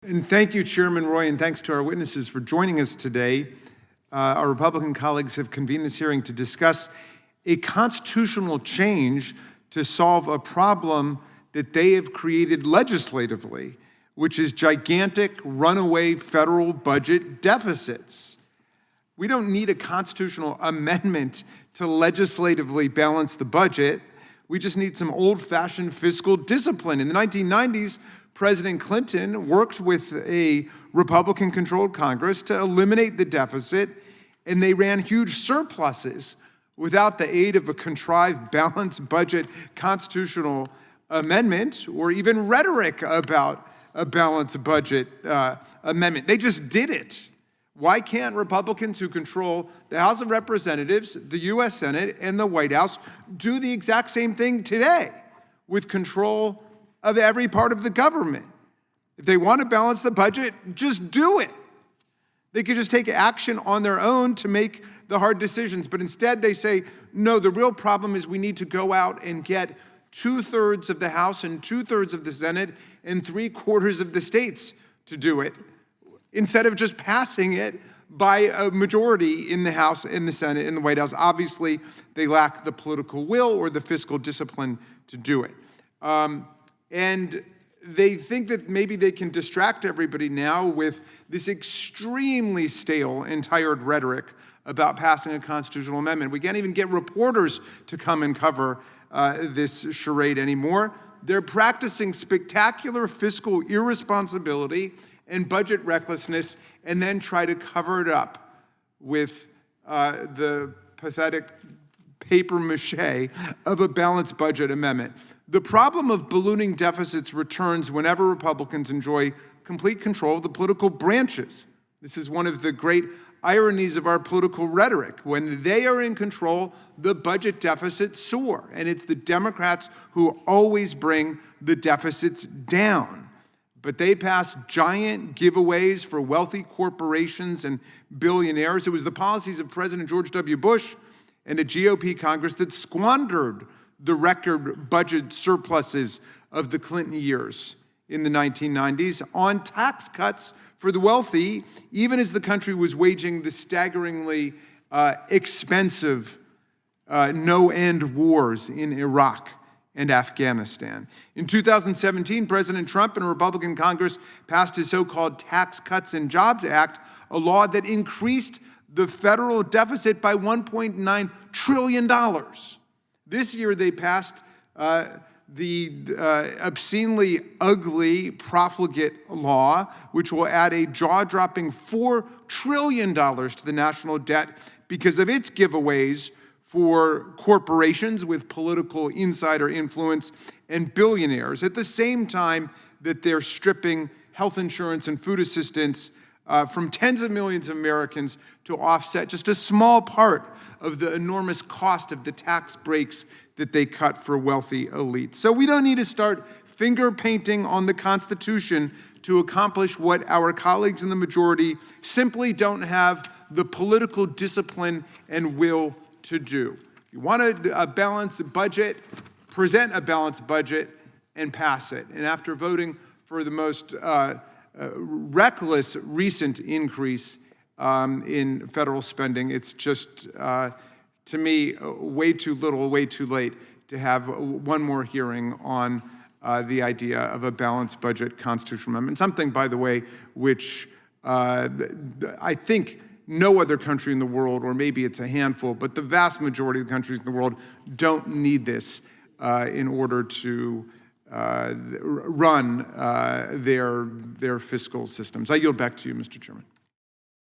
And thank you, Chairman Roy, and thanks to our witnesses for joining us today. Our Republican colleagues have convened this hearing to discuss a constitutional change to solve a problem that they have created legislatively, which is gigantic runaway federal budget deficits. We don't need a constitutional amendment to legislatively balance the budget. We just need some old-fashioned fiscal discipline. In the 1990s, President Clinton worked with a Republican-controlled Congress to eliminate the deficit, and they ran huge surpluses without the aid of a contrived balanced budget constitutional amendment or even rhetoric about a balanced budget amendment. They just did it. Why can't Republicans who control the House of Representatives, the U.S. Senate, and the White House do the exact same thing today with control of every part of the government? If they want to balance the budget, just do it. They could just take action on their own to make the hard decisions. But instead they say, no, the real problem is we need to go out and get 2/3 of the House and 2/3 of the Senate and 3/4 of the states to do it, instead of just passing it by a majority in the House, in the Senate, in the White House. Obviously, they lack the political will or the fiscal discipline to do it. And they think that maybe they can distract everybody now with this extremely stale and tired rhetoric about passing a constitutional amendment. We can't even get reporters to come and cover this charade anymore. They're practicing spectacular fiscal irresponsibility and budget recklessness, and then try to cover it up with the pathetic papier-mâché of a balanced budget amendment. The problem of ballooning deficits returns whenever Republicans enjoy complete control of the political branches. This is one of the great ironies of our political rhetoric. When they are in control, the budget deficits soar, and it's the Democrats who always bring the deficits down. But they pass giant giveaways for wealthy corporations and billionaires. It was the policies of President George W. Bush and a GOP Congress that squandered the record budget surpluses of the Clinton years in the 1990s on tax cuts for the wealthy, even as the country was waging the staggeringly expensive no-end wars in Iraq and Afghanistan. In 2017, President Trump and a Republican Congress passed his so-called Tax Cuts and Jobs Act, a law that increased the federal deficit by $1.9 trillion. This year, they passed the obscenely ugly profligate law, which will add a jaw-dropping $4 trillion to the national debt because of its giveaways for corporations with political insider influence and billionaires, at the same time that they're stripping health insurance and food assistance from tens of millions of Americans to offset just a small part of the enormous cost of the tax breaks that they cut for wealthy elites. So we don't need to start finger painting on the Constitution to accomplish what our colleagues in the majority simply don't have the political discipline and will to do. If you want a balanced budget, present a balanced budget and pass it. And after voting for the most reckless recent increase in federal spending, it's just, to me, way too little, way too late to have one more hearing on the idea of a balanced budget constitutional amendment. Something, by the way, which I think no other country in the world, or maybe it's a handful, but the vast majority of the countries in the world don't need this in order to run their fiscal systems. I yield back to you, Mr. Chairman.